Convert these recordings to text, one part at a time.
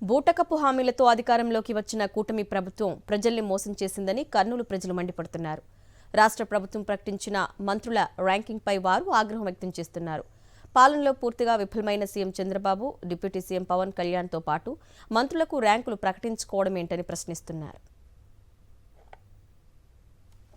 బూటకపు హామీలతో అధికారంలోకి వచ్చిన కూటమి ప్రభుత్వం ప్రజల్ని మోసం చేసిందని కర్నూలు ప్రజలు మండిపడుతున్నారు. రాష్ట్ర ప్రభుత్వం ప్రకటించిన మంత్రుల ర్యాంకింగ్పై వారు ఆగ్రహం వ్యక్తం చేస్తున్నారు. పాలనలో పూర్తిగా విఫలమైన CM Chandrababu, deputy CM Pavan కళ్యాణ్తో పాటు మంత్రులకు ర్యాంకులు ప్రకటించుకోవడమేంటని ప్రశ్నిస్తున్నారు.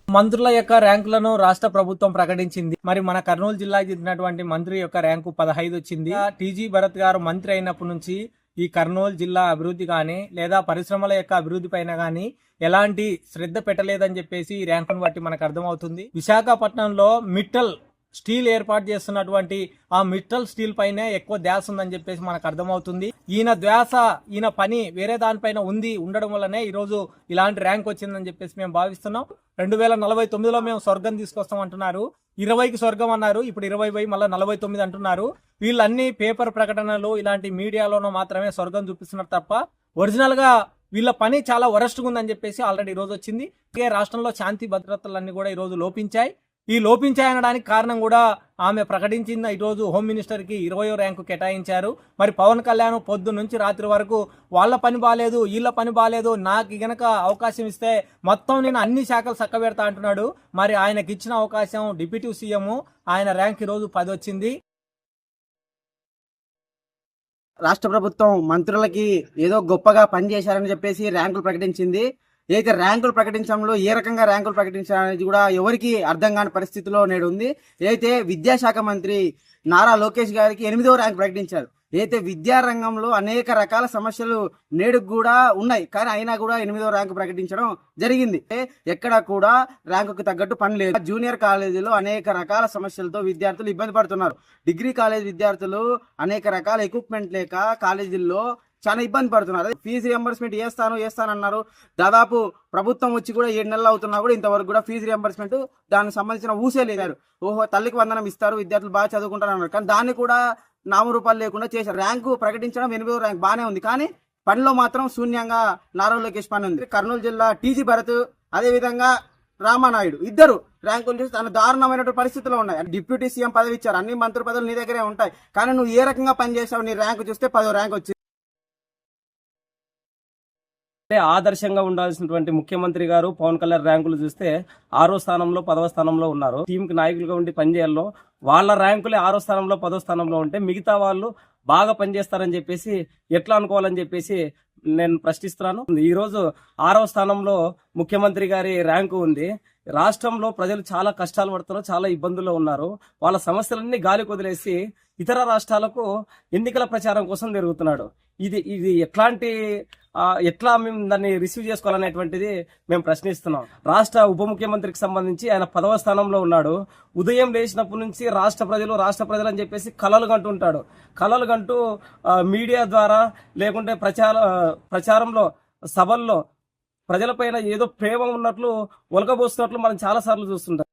మంత్రుల యొక్క ర్యాంకులను రాష్ట్ర ప్రభుత్వం ప్రకటించింది. మరి మన కర్నూలు జిల్లాకి చెందినటువంటి మంత్రి యొక్క ర్యాంకు 15 వచ్చింది. టీజీ భరత్ గారు మంత్రి అయినప్పటి నుంచి ఈ కర్నూలు జిల్లా అభివృద్ధి కానీ లేదా పరిశ్రమల యొక్క అభివృద్ధి పైన కానీ ఎలాంటి శ్రద్ధ పెట్టలేదని చెప్పేసి ఈ ర్యాంకును బట్టి మనకు అర్థమవుతుంది. విశాఖపట్నంలో మిట్టల్ స్టీల్ ఏర్పాటు చేస్తున్నటువంటి ఆ మిట్టల్ స్టీల్ పైనే ఎక్కువ ధ్యాస ఉందని చెప్పేసి మనకు అర్థమవుతుంది. ఈయన పని వేరే దానిపైన ఉండడం వల్లనే ఈరోజు ఇలాంటి ర్యాంక్ వచ్చిందని చెప్పేసి మేము భావిస్తున్నాం. 2049లో మేము స్వర్గం తీసుకొస్తాం అంటున్నారు. 20కి స్వర్గం అన్నారు, ఇప్పుడు 20 పోయి మళ్ళీ 49 అంటున్నారు. వీళ్ళన్ని పేపర్ ప్రకటనలు ఇలాంటి మీడియాలోనూ మాత్రమే స్వర్గం చూపిస్తున్నారు తప్ప ఒరిజినల్ గా వీళ్ళ పని చాలా వరస్ట్గా ఉందని చెప్పేసి ఆల్రెడీ ఈ రోజు వచ్చింది. రాష్ట్రంలో శాంతి భద్రతలన్నీ కూడా ఈ రోజు లోపించాయి. ఈ లోపించాయనడానికి కారణం కూడా ఆమె ప్రకటించిన ఈరోజు హోమ్ మినిస్టర్ కి 20వ ర్యాంకు కేటాయించారు. మరి పవన్ కళ్యాణ్ పొద్దు నుంచి రాత్రి వరకు వాళ్ళ పని బాలేదు, వీళ్ళ పని బాలేదు, నాకు గనక అవకాశం ఇస్తే మొత్తం నేను అన్ని శాఖలు చక్కబెడతా అంటున్నాడు. మరి ఆయనకి ఇచ్చిన అవకాశం డిప్యూటీ సీఎం, ఆయన ర్యాంక్ ఈరోజు 10 వచ్చింది. రాష్ట్ర ప్రభుత్వం మంత్రులకి ఏదో గొప్పగా పనిచేశారని చెప్పేసి ర్యాంకులు ప్రకటించింది. ఏదైతే ర్యాంకులు ప్రకటించడంలో ఏ రకంగా ర్యాంకులు ప్రకటించాలనేది కూడా ఎవరికి అర్థం కాని పరిస్థితిలో నేడు ఉంది. ఏదైతే విద్యాశాఖ మంత్రి నారా లోకేష్ గారికి 8వ ర్యాంక్ ప్రకటించారు. ఏదైతే విద్యారంగంలో అనేక రకాల సమస్యలు నేడు కూడా ఉన్నాయి, కానీ అయినా కూడా 8వ ర్యాంకు ప్రకటించడం జరిగింది. ఎక్కడ కూడా ర్యాంకుకు తగ్గట్టు పని లేదు. జూనియర్ కాలేజీలో అనేక రకాల సమస్యలతో విద్యార్థులు ఇబ్బంది పడుతున్నారు. డిగ్రీ కాలేజ్ విద్యార్థులు అనేక రకాల ఎక్విప్మెంట్ లేక కాలేజీల్లో చాలా ఇబ్బంది పడుతున్నారు. ఫీజు రియంబర్స్మెంట్ చేస్తానన్నారు. దాదాపు ప్రభుత్వం వచ్చి కూడా 7 నెలలు అవుతున్నా కూడా ఇంతవరకు కూడా ఫీజు రియంబర్స్మెంట్ దానికి సంబంధించిన ఊసే లేదు. ఓహో తల్లికి వందనం ఇస్తారు, విద్యార్థులు బాగా చదువుకుంటారు అన్నారు, కానీ దాన్ని కూడా నామరూపాలు లేకుండా చేశారు. ర్యాంకు ప్రకటించడం 8వ ర్యాంక్ బాగానే ఉంది, కానీ పనిలో మాత్రం శూన్యంగా నారా లోకేష్ పని ఉంది. కర్నూలు జిల్లా టీజీ భరత్, అదేవిధంగా రామానాయుడు ఇద్దరు ర్యాంకులు చూసి తన దారుణమైనటువంటి పరిస్థితుల్లో ఉన్నాయి. డిప్యూటీ సీఎం పదవి ఇచ్చారు, అన్ని మంత్రి పదవులు నీ దగ్గరే ఉంటాయి, కానీ నువ్వు ఏ రకంగా పనిచేసావు? నీ ర్యాంకు చూస్తే 10వ ర్యాంక్ వచ్చింది. ఆదర్శంగా ఉండాల్సినటువంటి ముఖ్యమంత్రి గారు పవన్ కళ్యాణ్ ర్యాంకులు చూస్తే 6వ స్థానంలో 10వ స్థానంలో ఉన్నారు. టీం కి నాయకులుగా ఉండి పనిచేయాలో వాళ్ళ ర్యాంకులే 6వ స్థానంలో 10వ స్థానంలో ఉంటే మిగతా వాళ్ళు బాగా పనిచేస్తారని చెప్పేసి ఎట్లా అనుకోవాలని చెప్పేసి నేను ప్రశ్నిస్తున్నాను. ఈ రోజు 6వ స్థానంలో ముఖ్యమంత్రి గారి ర్యాంకు ఉంది. రాష్ట్రంలో ప్రజలు చాలా కష్టాలు పడుతున్నారు, చాలా ఇబ్బందుల్లో ఉన్నారు. వాళ్ళ సమస్యలన్నీ గాలి కొదిలేసి ఇతర రాష్ట్రాలకు ఎన్నికల ప్రచారం కోసం తిరుగుతున్నాడు. ఇది ఎట్లా మేము దాన్ని రిసీవ్ చేసుకోవాలనేటువంటిది మేము ప్రశ్నిస్తున్నాం. రాష్ట్ర ఉప ముఖ్యమంత్రికి సంబంధించి ఆయన 10వ స్థానంలో ఉన్నాడు. ఉదయం లేచినప్పటి నుంచి రాష్ట్ర ప్రజలు అని చెప్పేసి కలలు కంటుంటాడు. కలలు కంటూ మీడియా ద్వారా లేకుంటే ప్రచారంలో సభల్లో ప్రజలపైన ఏదో ప్రేమ ఉన్నట్లు ఒలకబోస్తున్నట్లు మనం చాలా సార్లు చూస్తుంటాం.